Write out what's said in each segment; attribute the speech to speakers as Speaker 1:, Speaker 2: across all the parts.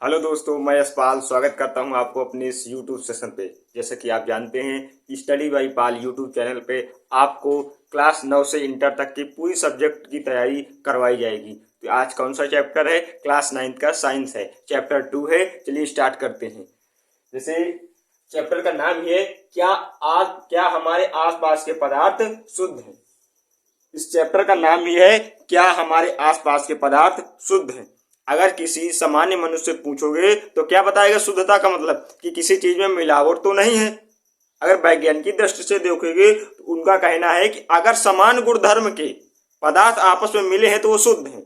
Speaker 1: Hello दोस्तों, मैं यशपाल स्वागत करता हूं आपको अपने इस यूट्यूब सेशन पे। जैसे कि आप जानते हैं, study by Pal YouTube channel पे आपको क्लास 9 से इंटर तक की पूरी सब्जेक्ट की तैयारी करवाई जाएगी। तो आज कौन सा चैप्टर है? क्लास 9 का साइंस है, चैप्टर 2 है। चलिए स्टार्ट करते हैं। जैसे चैप्टर का नाम ही है क्या हमारे आसपास के पदार्थ शुद्ध हैं। इस चैप्टर का नाम ही है क्या हमारे आसपास के पदार्थ शुद्ध हैं। अगर किसी सामान्य मनुष्य से पूछोगे तो क्या बताएगा शुद्धता का मतलब, कि किसी चीज में मिलावट तो नहीं है। अगर वैज्ञानिक की दृष्टि से देखोगे तो उनका कहना है कि अगर समान गुणधर्म के पदार्थ आपस में मिले हैं तो वो शुद्ध हैं।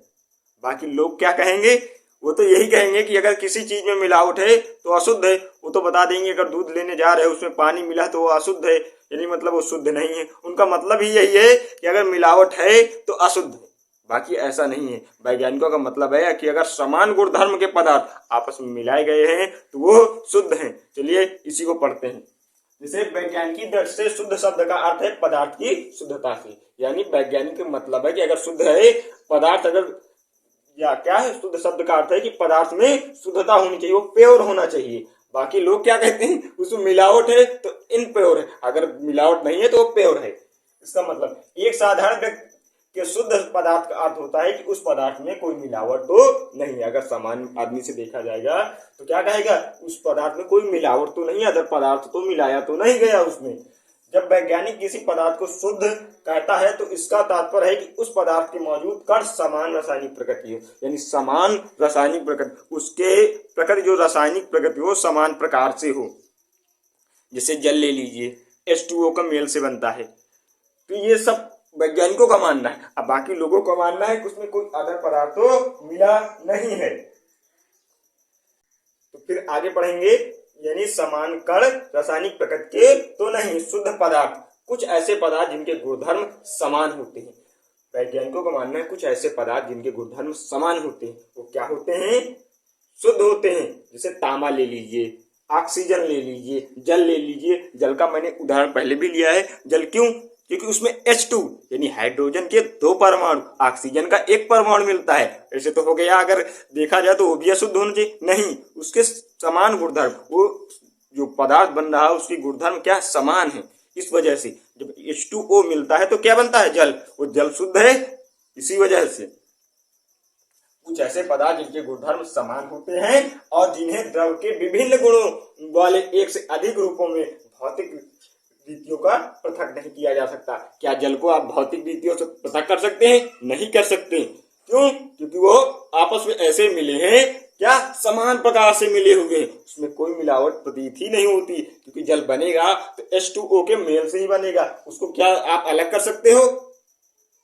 Speaker 1: बाकी लोग क्या कहेंगे? वो तो यही कहेंगे कि अगर किसी चीज में मिलावट है तो अशुद्ध है। वो तो बता देंगे अगर दूध लेने जा रहे हो उसमें पानी मिला तो वो अशुद्ध है, यानी मतलब वो शुद्ध नहीं है। उनका मतलब ही यही है कि अगर मिलावट है तो अशुद्ध है। बाकी ऐसा नहीं है। वैज्ञानिकों का मतलब है कि अगर समान गुणधर्म के पदार्थ आपस में मिलाए गए हैं तो वो शुद्ध हैं। चलिए इसी को पढ़ते हैं। जैसे वैज्ञानिक की दृष्टि से शुद्ध शब्द का अर्थ है पदार्थ की शुद्धता से, यानी वैज्ञानिक का मतलब है कि अगर शुद्ध है पदार्थ, अगर या क्या है, शुद्ध शब्द का अर्थ है कि पदार्थ में शुद्धता होनी चाहिए, वो प्योर होना चाहिए। बाकी लोग क्या कहते हैं, उसमें मिलावट है तो इनप्योर है, अगर मिलावट नहीं है तो वो प्योर है। इसका मतलब एक साधारण व्यक्ति के शुद्ध पदार्थ का अर्थ होता है कि उस पदार्थ में कोई मिलावट तो नहीं है। अगर सामान्य आदमी से देखा जाएगा तो क्या कहेगा, उस पदार्थ में कोई मिलावट तो नहीं है, अदर पदार्थ तो मिलाया तो नहीं गया उसमें। जब वैज्ञानिक किसी पदार्थ को शुद्ध कहता है तो इसका तात्पर्य है कि उस पदार्थ के मौजूद कण समान रासायनिक प्रकृति हो, यानी समान रासायनिक प्रकृति, उसके प्रकृति जो रासायनिक प्रकृति हो समान प्रकार से हो। जैसे जल ले लीजिए, H2O का मेल से बनता है। तो ये सब वैज्ञानिकों का मानना है। अब बाकी लोगों का मानना है कि उसमें कोई अदर पदार्थ तो मिला नहीं है। तो फिर आगे पढ़ेंगे, यानी समान कण रासायनिक प्रकृति के तो नहीं, शुद्ध पदार्थ कुछ ऐसे पदार्थ जिनके गुणधर्म समान होते हैं। वैज्ञानिकों का मानना है कुछ ऐसे पदार्थ जिनके गुणधर्म समान होते हैं, वो क्या होते हैं? शुद्ध होते हैं। जैसे तांबा ले लीजिए, ऑक्सीजन ले लीजिए, जल ले लीजिए। जल का मैंने उदाहरण पहले भी लिया है। जल क्यों? क्योंकि उसमें H2 यानी हाइड्रोजन के 2 परमाणु, ऑक्सीजन का 1 परमाणु मिलता है। ऐसे तो हो गया, अगर देखा जाए तो वो भी अशुद्ध होना चाहिए? नहीं, उसके समान गुणधर्म, वो जो पदार्थ बन रहा है उसकी गुणधर्म क्या समान है। इस वजह से जब H2O मिलता है तो क्या बनता है? जल। वो जल शुद्ध है इसी वजह से। कुछ ऐसे पदार्थ जिनके गुणधर्म समान होते हैं और जिन्हें द्रव के विभिन्न गुणों वाले एक से अधिक रूपों में भौतिक रीतियों का पृथक नहीं किया जा सकता। क्या जल को आप भौतिक रीतियों से पृथक कर सकते हैं? नहीं कर सकते। क्यों? क्योंकि वो आपस में ऐसे मिले हैं, क्या समान प्रकार से मिले हुए हैं, उसमें कोई मिलावट प्रतीत ही नहीं होती। क्योंकि जल बनेगा तो H2O के मेल से ही बनेगा। उसको क्या आप अलग कर सकते हो?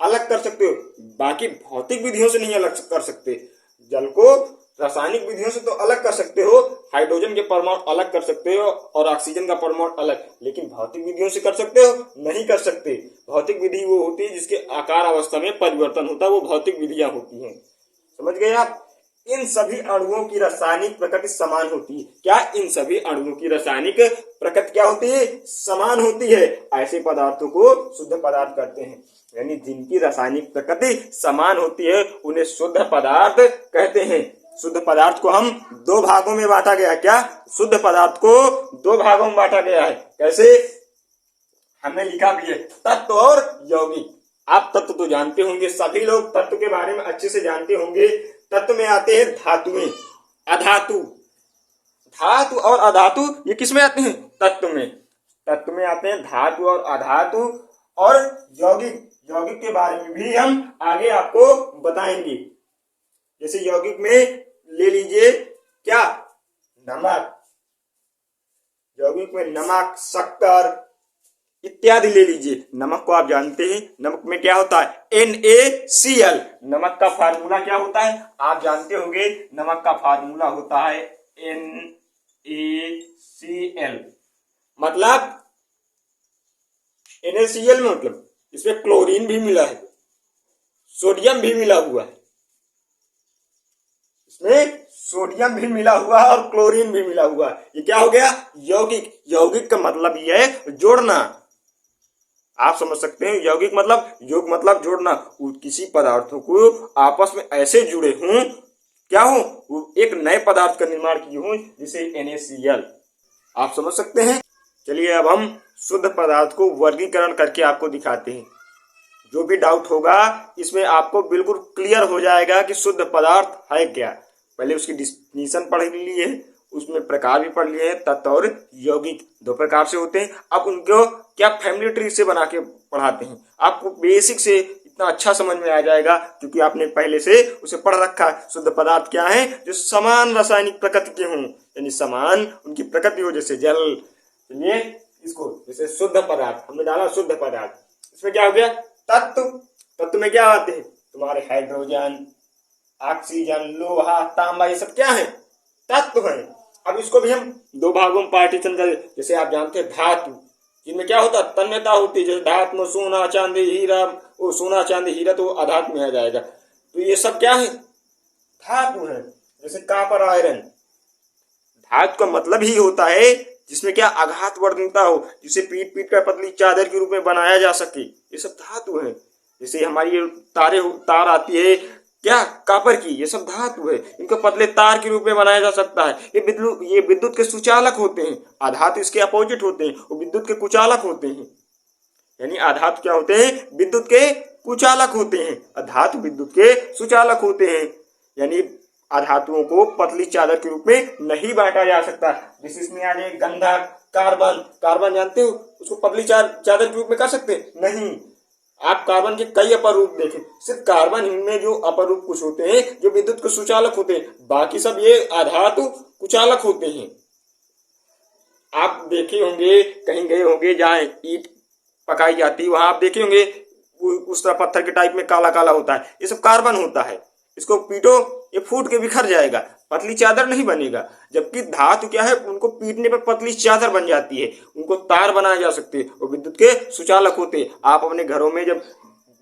Speaker 1: अलग कर सकते हो, बाकी भौतिक विधियों से नहीं अलग कर सकते। जल को रासायनिक विधियों से तो अलग कर सकते हो, हाइड्रोजन के परमाणु अलग कर सकते हो और ऑक्सीजन का परमाणु अलग, लेकिन भौतिक विधियों से कर सकते हो? नहीं कर सकते। भौतिक विधि वो होती है जिसके आकार अवस्था में परिवर्तन होता है, वो भौतिक विधियां होती हैं। समझ गए आप? इन सभी अणुओं की रासायनिक प्रकृति समान होती है। क्या? इन सभी अणुओं की रासायनिक प्रकृति क्या होती है? समान होती है। ऐसे पदार्थों को शुद्ध पदार्थ कहते हैं, यानी जिनकी रासायनिक प्रकृति समान होती है उन्हें शुद्ध पदार्थ कहते हैं। शुद्ध पदार्थ को हम 2 भागों में बांटा गया। क्या? शुद्ध पदार्थ को 2 भागों में बांटा गया है। कैसे? हमने लिखा भी है, तत्व और यौगिक। आप तत्व तो जानते होंगे, सभी लोग तत्व के बारे में अच्छे से जानते होंगे। तत्व में आते हैं धातुएं, अधातु। धातु और अधातु ये किस में आते हैं? तत्व में। तत्व में आते हैं धातु और अधातु। और यौगिक, यौगिक के बारे में भी हम आगे आपको बताएंगे। जैसे यौगिक में ले लीजिए क्या? नमक। यौगिक में नमक, शक्कर इत्यादि ले लीजिए। नमक को आप जानते हैं, नमक में क्या होता है? NaCl। नमक का फार्मूला क्या होता है? आप जानते होंगे, नमक का फार्मूला होता है NaCl। मतलब NaCl में मतलब इसमें क्लोरीन भी मिला है, सोडियम भी मिला हुआ है। इसमें सोडियम भी मिला हुआ है और क्लोरीन भी मिला हुआ है। ये क्या हो गया? यौगिक। यौगिक का मतलब ये है जोड़ना। आप समझ सकते हैं, यौगिक मतलब, योग मतलब जोड़ना। किसी पदार्थों को आपस में ऐसे जुड़े हों क्या हूं, एक नए पदार्थ का निर्माण की हूं जिसे NaCl। आप समझ सकते हैं। चलिए अब हम शुद्ध पदार्थ को वर्गीकरण करके आपको दिखाते हैं। जो भी डाउट होगा इसमें आपको बिल्कुल क्लियर हो जाएगा कि शुद्ध पदार्थ है क्या। पहले उसकी डिफिनीशन पढ़ ली है, उसमें प्रकार भी पढ़ लिए हैं, तत्व और यौगिक 2 प्रकार से होते हैं। अब उनको क्या फैमिली ट्री से बना के पढ़ाते हैं। आपको बेसिक से इतना अच्छा समझ में आ जाएगा क्योंकि आपने पहले से उसे पढ़ रखा है। शुद्ध पदार्थ क्या है, जो समान रासायनिक प्रकृति के हों, यानी समान उनकी प्रकृति हो, जैसे जल। चलिए इसको, जैसे शुद्ध पदार्थ हमने डाला, शुद्ध पदार्थ, इसमें क्या हो गया, तत्व। तत्व में क्या आते हैं तुम्हारे, हाइड्रोजन, ऑक्सीजन, लोहा, तांबा, ये सब क्या है, तत्व है। अब इसको भी हम 2 भागों में पार्टीशन करें। जैसे आप जानते हैं धातु, जिनमें क्या होता है, तन्यता होती है। जैसे धातु में सोना चांदी हीरा, वो सोना चांदी हीरा तो अधातु में आ जाएगा। तो ये सब क्या है, धातु है। जैसे कापर, आयरन। धातु का मतलब ही होता है जिसमें क्या आघात वर्धनता हो, जिसे पीट पीट कर पतली चादर के रूप में बनाया जा सके, ये सब धातु है। जैसे हमारी ये तार आती है क्या, कापर की, ये सब धातु है। इनको पतले तार के रूप में बनाया जा सकता है। ये विद्युत के सुचालक होते हैं। आधातु इसके अपोजिट होते हैं, वो विद्युत के कुचालक होते हैं। यानी आधातु क्या होते हैं, विद्युत के कुचालक होते हैं, अधातु विद्युत के सुचालक होते हैं। यानी अधातुओं को पतली चादर के रूप में नहीं बांटा जा सकता। जैसे इसमें आ जाए गंधक, कार्बन। कार्बन जानते हो, उसको पतली चादर के रूप में कर सकते नहीं। आप कार्बन के कई अपर रूप देखें, सिर्फ कार्बन में जो अपर रूप कुछ होते हैं जो विद्युत के सुचालक होते हैं, बाकी सब ये आधातु कुचालक होते हैं। आप देखे होंगे, कहीं गए होंगे जहाँ ईंट पकाई जाती है, वहां आप देखे होंगे उस तरह पत्थर के टाइप में काला काला होता है, ये सब कार्बन होता है। इसको पीटो, ये फूट के बिखर जाएगा, पतली चादर नहीं बनेगा। जबकि धातु क्या है, उनको पीटने पर पतली चादर बन जाती है, उनको तार बनाए जा सकते हैं, वो विद्युत के सुचालक होते हैं। आप अपने घरों में जब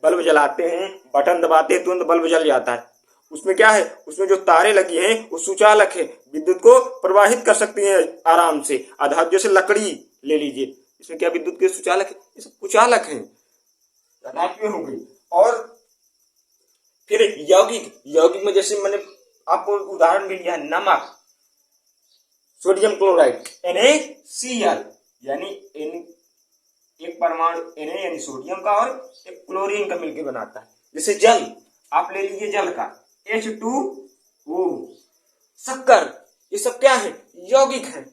Speaker 1: बल्ब जलाते हैं, बटन दबाते हैं, तुरंत बल्ब जल जाता है। उसमें क्या है, उसमें जो तारे लगी हैं वो सुचालक है, विद्युत को प्रवाहित कर सकती हैं आराम से। धातु जैसे लकड़ी ले लीजिए, इसमें क्या विद्युत के सुचालक है, ये सब कुचालक हैं, धातु हो गई। और फिर यौगिक। यौगिक में जैसे मैंने आपको उदाहरण भी दिया है, नमक, सोडियम क्लोराइड, NaCl, यानी एक परमाणु Na यानी सोडियम का और एक क्लोरीन का मिलकर बनाता है। जैसे जल, आप ले लीजिए जल का H2O, शक्कर, ये सब क्या है, यौगिक है।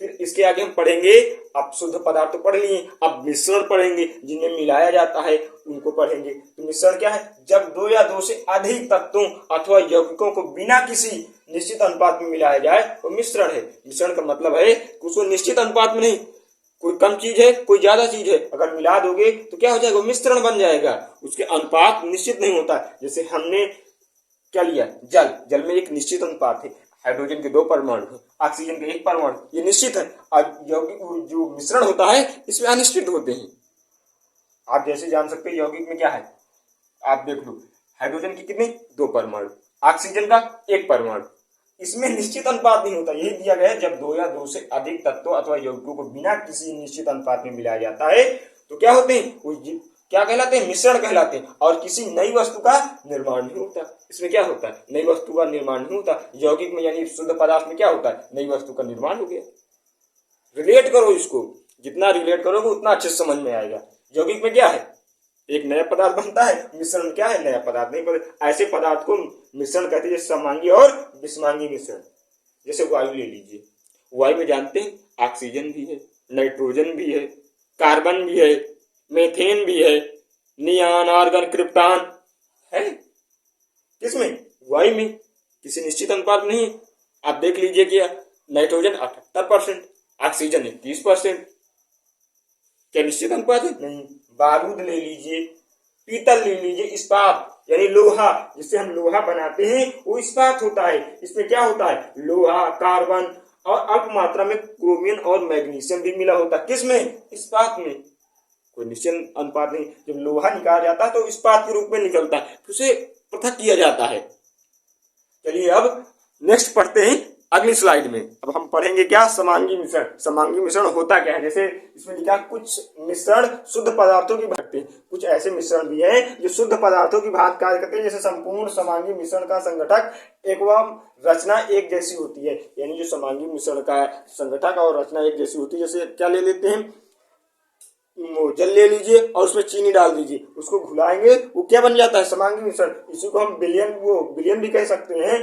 Speaker 1: फिर इसके आगे हम पढ़ेंगे, अब शुद्ध पदार्थ तो पढ़ लिए, अब मिश्रण पढ़ेंगे, जिन्हें मिलाया जाता है उनको पढ़ेंगे। तो मिश्रण क्या है, जब 2 या 2 से अधिक तत्वों अथवा यौगिकों को बिना किसी निश्चित अनुपात में मिलाया जाए वो मिश्रण है। मिश्रण का मतलब है कि उसको निश्चित अनुपात में नहीं, कोई कम चीज है कोई ज्यादा चीज है, अगर मिला दोगे तो क्या हो जाएगा, मिश्रण बन जाएगा। उसके अनुपात निश्चित नहीं होता। जैसे हमने क्या लिया, जल। जल में एक निश्चित अनुपात है, हाइड्रोजन के 2 परमाणु है, ऑक्सीजन के 1 परमाणु, ये निश्चित है। और यौगिक जो मिश्रण होता है इसमें अनिश्चित होते हैं। आप जैसे जान सकते हैं यौगिक में क्या है, आप देख लो, हाइड्रोजन की कितनी, 2 परमाणु, ऑक्सीजन का 1 परमाणु, इसमें निश्चित अनुपात नहीं होता। यही दिया गया है, जब 2 या 2 से अधिक तत्वों अथवा यौगिकों को बिना किसी निश्चित अनुपात में मिलाया जाता है तो क्या होते हैं, वो क्या कहलाते हैं, मिश्रण कहलाते हैं। और किसी नई वस्तु का निर्माण नहीं होता। इसमें क्या होता है, नई वस्तु का निर्माण नहीं होता। यौगिक में यानी शुद्ध पदार्थ में क्या होता है, नई वस्तु का निर्माण हो गया। रिलेट करो इसको, जितना रिलेट करोगे उतना अच्छे से समझ में आएगा। यौगिक में क्या है, एक नया पदार्थ बनता है, मिश्रण क्या है, नया पदार्थ नहीं पता। ऐसे पदार्थ को मिश्रण कहते हैं, समांगी और विषमांगी मिश्रण। जैसे वायु ले लीजिए, वायु में जानते हैं ऑक्सीजन भी है, नाइट्रोजन भी है, कार्बन भी है, मेथेन भी है, नियान, आर्गन, क्रिप्टॉन है। किसमें, वायु में किसी निश्चित अनुपात नहीं। आप देख लीजिए कि नाइट्रोजन 78%, ऑक्सीजन 30%, क्या निश्चित अनुपात है, नहीं। बारूद ले लीजिए, पीतल ले लीजिए, इस्पात यानी लोहा, जिससे हम लोहा बनाते हैं वो इस्पात होता है। इसमें क्या होता है, लोहा, कार्बन और अल्प मात्रा में क्रोमियम और मैग्नीशियम भी मिला होता है। किसमें, इस्पात में। कोई निश्चित अनुपात नहीं। जब लोहा निकाला जाता है तो इस्पात के रूप में निकलता है, उसे पृथक किया जाता है। चलिए अब नेक्स्ट पढ़ते हैं अगली स्लाइड में अब हम पढ़ेंगे क्या, समांगी मिश्रण। समांगी मिश्रण होता क्या है, जैसे इसमें लिखा कुछ मिश्रण शुद्ध पदार्थों की भांति, कुछ ऐसे मिश्रण भी हैं जो शुद्ध पदार्थों की भांति कार्य करते हैं। जैसे संपूर्ण समांगी मिश्रण का संगठक एवं रचना एक जैसी होती है, यानी जो समांगी मिश्रण का संगठक और रचना एक जैसी होती है। जैसे क्या ले लेते हैं, जल ले लीजिए और उसमें चीनी डाल दीजिए, उसको घुलाएंगे, वो क्या बन जाता है, समांगी मिश्रण। इसी को हम विलयन भी कह सकते हैं।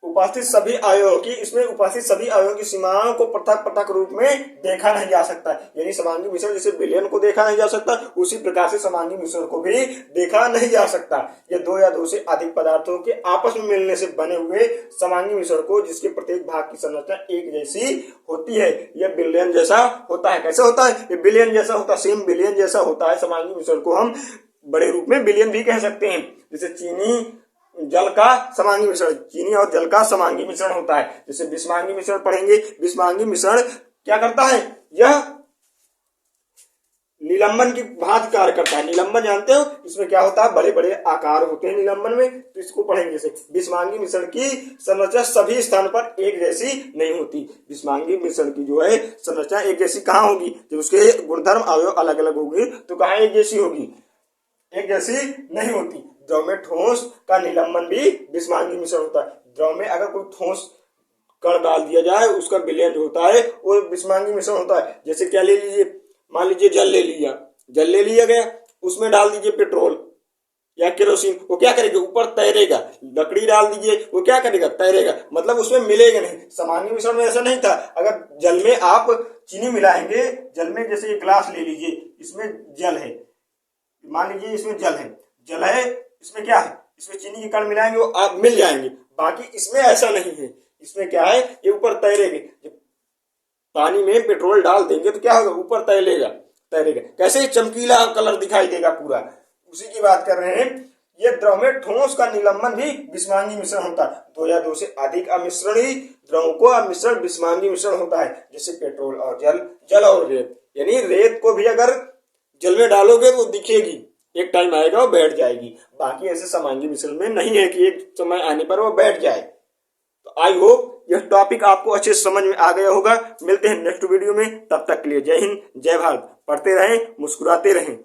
Speaker 1: उपस्थित सभी अवयवों की, इसमें उपस्थित सभी अवयवों की सीमाओं को पृथक पृथक रूप में देखा नहीं जा सकता। यानी समांगी मिश्रण जैसे विलयन को देखा नहीं जा सकता, उसी प्रकार से समांगी मिश्रण को भी देखा नहीं जा सकता। ये दो या दो से अधिक पदार्थों के आपस में मिलने से बने हुए समांगी मिश्रण को, जिसके प्रत्येक भाग की संरचना एक जैसी होती है, यह विलयन जैसा होता है। कैसे होता है, ये विलयन जैसा होता है, सेम विलयन जैसा होता है। समांगी मिश्रण को हम बड़े रूप में विलयन भी कह सकते हैं। जैसे चीनी जल का समांगी मिश्रण, चीनी और जल का समांगी मिश्रण होता है। जैसे विषमांगी मिश्रण पढ़ेंगे। विषमांगी मिश्रण क्या करता है, यह निलंबन की भांति कार्य करता है। निलंबन जानते हो, इसमें क्या होता है, बड़े बड़े आकार होते हैं निलंबन में, तो इसको पढ़ेंगे। जैसे विषमांगी मिश्रण की संरचना सभी स्थान पर एक जैसी नहीं होती। विषमांगी मिश्रण की जो है संरचना एक जैसी कहाँ होगी, जब उसके गुणधर्म अवयव अलग अलग होंगे तो कहाँ एक जैसी होगी, एक जैसी नहीं होती। द्रव में ठोस का निलंबन भी विषमांगी मिश्रण होता है। द्रव में अगर कोई ठोस कण डाल दिया जाए, उसका विलयन जो होता है वो विषमांगी मिश्रण होता है। जैसे क्या ले लीजिए, मान लीजिए जल ले लिया गया, उसमें डाल दीजिए पेट्रोल या केरोसिन, वो क्या करेगा, ऊपर तैरेगा। लकड़ी डाल दीजिए, वो क्या करेगा, तैरेगा, मतलब उसमें मिलेगा नहीं। समांगी मिश्रण में ऐसा नहीं था। अगर जल में आप चीनी मिलाएंगे, जल में जैसे एक गिलास ले लीजिए, इसमें जल है, मान लीजिए इसमें जल है, इसमें क्या है, इसमें चीनी के कण मिलाएंगे, वो आप मिल जाएंगे। बाकी इसमें ऐसा नहीं है, इसमें क्या है, ये ऊपर तैरेंगे। जब पानी में पेट्रोल डाल देंगे तो क्या होगा, ऊपर तैरेगा। कैसे, चमकीला कलर दिखाई देगा पूरा, उसी की बात कर रहे हैं। ये द्रव में ठोस का निलंबन भी विषमांगी मिश्रण होता है। दो या दो से अधिक अमिश्रणी द्रवों को मिश्रण विषमांगी मिश्रण होता है। जैसे पेट्रोल और जल और रेत, यानी रेत को भी अगर जल में डालोगे वो दिखेगी, एक टाइम आएगा वो बैठ जाएगी। बाकी ऐसे समांगी मिश्रण में नहीं है कि एक समय आने पर वो बैठ जाए। तो आई होप यह टॉपिक आपको अच्छे समझ में आ गया होगा। मिलते हैं नेक्स्ट वीडियो में, तब तक के लिए जय हिंद, जय भारत। पढ़ते रहें, मुस्कुराते रहें।